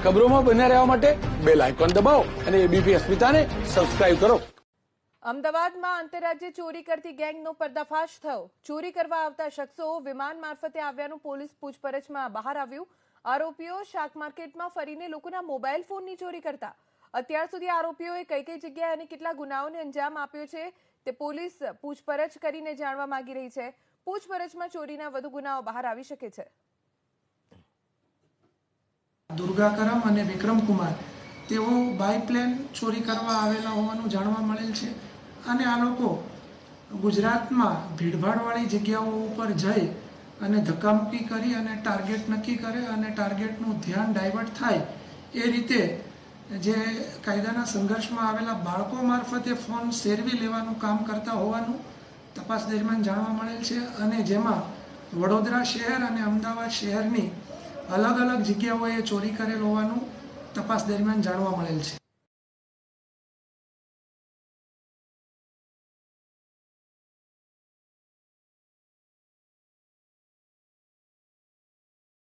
ખબરોમાં બન્યા રહેવા માટે બેલ આઇકોન દબાવો અને એબીપી અસ્મિતાને સબસ્ક્રાઇબ કરો. અમદાવાદમાં આંતરરાજ્ય ચોરી કરતી ગેંગનો પર્દાફાશ થયો. ચોરી કરવા આવતા શખ્સો વિમાન મારફતે આવ્યાનું પોલીસ પૂછપરછમાં બહાર આવ્યું. આરોપીઓ શાક માર્કેટમાં ફરીને લોકોના મોબાઈલ ફોનની ચોરી કરતા. અત્યાર સુધી આરોપીઓએ કઈ કઈ જગ્યાએ અને કેટલા ગુનાઓને અંજામ આપ્યો છે તે પોલીસ પૂછપરછ કરીને જાણવા માંગી રહી છે. પૂછપરછમાં ચોરીના વધુ ગુનાઓ બહાર આવી શકે છે. દુર્ગાકરમ અને વિક્રમકુમાર તેઓ બાયપ્લેન ચોરી કરવા આવેલા હોવાનું જાણવા મળેલ છે અને આ લોકો ગુજરાતમાં ભીડભાડવાળી જગ્યાઓ ઉપર જઈ અને ધક્કામુક્કી કરી અને ટાર્ગેટ નક્કી કરે અને ટાર્ગેટનું ધ્યાન ડાયવર્ટ થાય એ રીતે જે કાયદાના સંઘર્ષમાં આવેલા બાળકો મારફતે ફોન શેરવી લેવાનું કામ કરતા હોવાનું તપાસ દરમિયાન જાણવા મળેલ છે અને જેમાં વડોદરા શહેર અને અમદાવાદ શહેરની અલગ અલગ જગ્યાઓએ ચોરી કરેલ હોવાનું તપાસ દરમિયાન જાણવા મળેલ છે.